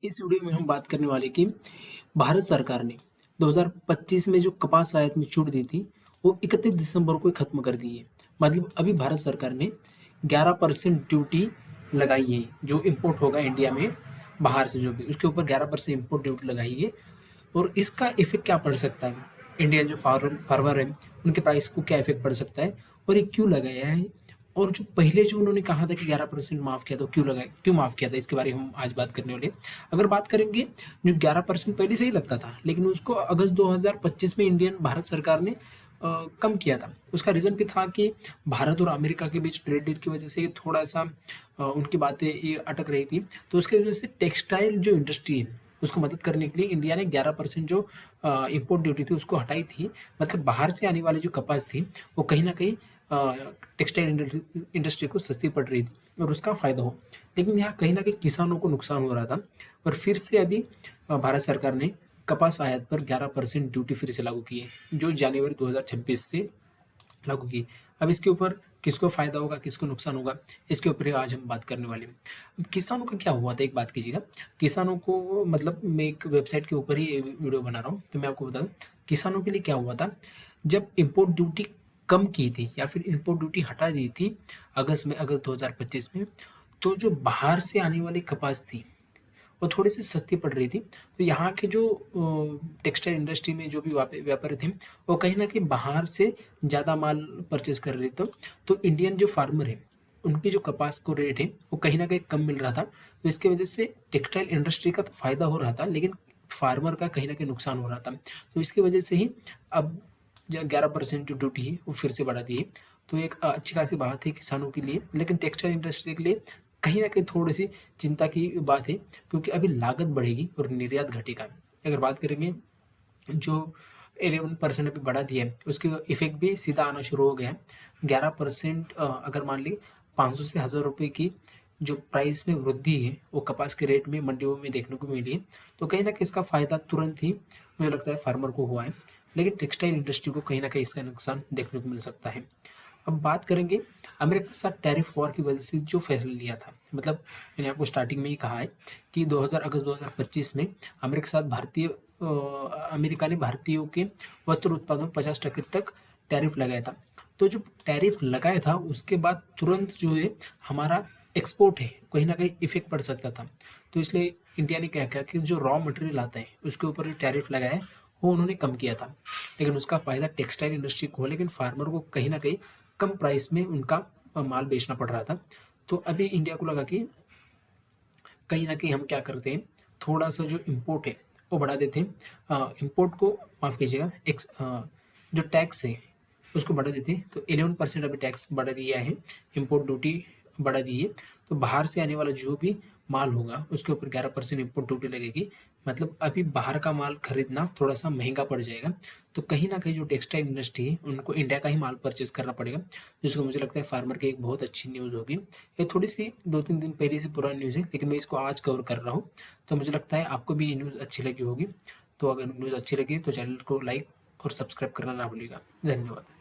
इस वीडियो में हम बात करने वाले कि भारत सरकार ने 2025 में जो कपास आयात में छूट दी थी वो 31 दिसंबर को ही खत्म कर दी है। मतलब अभी भारत सरकार ने 11% ड्यूटी लगाई है। जो इंपोर्ट होगा इंडिया में बाहर से जो भी उसके ऊपर 11% इंपोर्ट ड्यूटी लगाई है। और इसका इफेक्ट क्या पड़ सकता है, इंडियन जो फार्मर है उनके प्राइस को क्या इफेक्ट पड़ सकता है और ये क्यों लगाया है। और जो पहले जो उन्होंने कहा था कि 11% माफ़ किया, तो क्यों माफ़ किया था, इसके बारे में हम आज बात करने वाले। अगर बात करेंगे, जो 11% पहले से ही लगता था, लेकिन उसको अगस्त 2025 में इंडियन भारत सरकार ने कम किया था। उसका रीज़न भी था कि भारत और अमेरिका के बीच ट्रेड डील की वजह से थोड़ा सा उनकी बातें ये अटक रही थी। तो उसके वजह से टेक्सटाइल जो इंडस्ट्री है उसको मदद करने के लिए इंडिया ने 11% जो इम्पोर्ट ड्यूटी थी उसको हटाई थी। मतलब बाहर से आने वाली जो कपास थी वो कहीं ना कहीं टेक्सटाइल इंडस्ट्री को सस्ती पड़ रही थी और उसका फ़ायदा हो। लेकिन यहाँ कहीं ना कहीं किसानों को नुकसान हो रहा था और फिर से अभी भारत सरकार ने कपास आयात पर 11% ड्यूटी फिर से लागू की है, जो जनवरी 2026 से लागू की। अब इसके ऊपर किसको फ़ायदा होगा, किसको नुकसान होगा, इसके ऊपर ही आज हम बात करने वाले हैं। अब किसानों का क्या हुआ था, एक बात कीजिएगा। किसानों को मतलब मैं एक वेबसाइट के ऊपर ही ये वीडियो बना रहा हूँ, तो मैं आपको बता दूँ किसानों के लिए क्या हुआ था। जब इम्पोर्ट ड्यूटी कम की थी या फिर इम्पोर्ट ड्यूटी हटा दी थी अगस्त 2025 में, तो जो बाहर से आने वाली कपास थी वो थोड़ी सी सस्ती पड़ रही थी। तो यहाँ के जो टेक्सटाइल इंडस्ट्री में जो भी व्यापारी थे वो कहीं ना कहीं बाहर से ज़्यादा माल परचेज कर रहे थे। तो इंडियन जो फार्मर है उनकी जो कपास को रेट है वो कहीं ना कहीं कम मिल रहा था। तो इसकी वजह से टेक्सटाइल इंडस्ट्री का तो फ़ायदा हो रहा था, लेकिन फार्मर का कहीं ना कहीं नुकसान हो रहा था। तो इसकी वजह से ही अब जो 11% जो ड्यूटी है वो फिर से बढ़ा दी है। तो एक अच्छी खासी बात है किसानों के लिए, लेकिन टेक्सटाइल इंडस्ट्री के लिए कहीं न कहीं थोड़ी-सी चिंता की बात है, क्योंकि अभी लागत बढ़ेगी और निर्यात घटेगा। अगर बात करेंगे, जो 11% अभी बढ़ा दिया है, उसके इफ़ेक्ट भी सीधा आना शुरू हो गया है। 11% अगर मान ली 500 से ₹1000 की जो प्राइस में वृद्धि है, वो कपास के रेट में मंडियों में देखने को मिली है। तो कहीं न कहीं इसका फ़ायदा तुरंत ही मुझे लगता है फार्मर को हुआ है, लेकिन टेक्सटाइल इंडस्ट्री को कहीं न कहीं इसका नुकसान देखने को मिल सकता है। अब बात करेंगे अमेरिका के साथ टैरिफ वॉर की वजह से जो फैसला लिया था। मतलब मैंने आपको स्टार्टिंग में ही कहा है कि 2000 अगस्त 2025 में अमेरिका के साथ अमेरिका ने भारतीयों के वस्त्र उत्पादन में 50% तक टैरिफ लगाया था। तो जो टैरिफ लगाया था उसके बाद तुरंत जो है हमारा एक्सपोर्ट है कहीं ना कहीं इफेक्ट पड़ सकता था। तो इसलिए इंडिया ने क्या किया कि जो रॉ मटेरियल आता है उसके ऊपर जो टैरिफ लगाया है वो उन्होंने कम किया था। लेकिन उसका फ़ायदा टेक्सटाइल इंडस्ट्री को हो, लेकिन फार्मर को कहीं ना कहीं कम प्राइस में उनका माल बेचना पड़ रहा था। तो अभी इंडिया को लगा कि कहीं ना कहीं हम क्या करते हैं, थोड़ा सा जो इम्पोर्ट है वो बढ़ा देते हैं। इम्पोर्ट को माफ़ कीजिएगा, जो टैक्स है उसको बढ़ा देते हैं। तो 11% अभी टैक्स बढ़ा दिया है, इम्पोर्ट ड्यूटी बढ़ा दी है। तो बाहर से आने वाला जो भी माल होगा उसके ऊपर 11% इम्पोर्ट ड्यूटी लगेगी। मतलब अभी बाहर का माल खरीदना थोड़ा सा महंगा पड़ जाएगा। तो कहीं ना कहीं जो टेक्सटाइल इंडस्ट्री है उनको इंडिया का ही माल परचेज करना पड़ेगा, जिसको मुझे लगता है फार्मर की एक बहुत अच्छी न्यूज़ होगी। ये थोड़ी सी 2-3 दिन पहले से पुरानी न्यूज़ है, लेकिन मैं इसको आज कवर कर रहा हूँ। तो मुझे लगता है आपको भी ये न्यूज़ अच्छी लगी होगी। तो अगर न्यूज़ अच्छी लगी तो चैनल को लाइक और सब्सक्राइब करना ना भूलिएगा। धन्यवाद।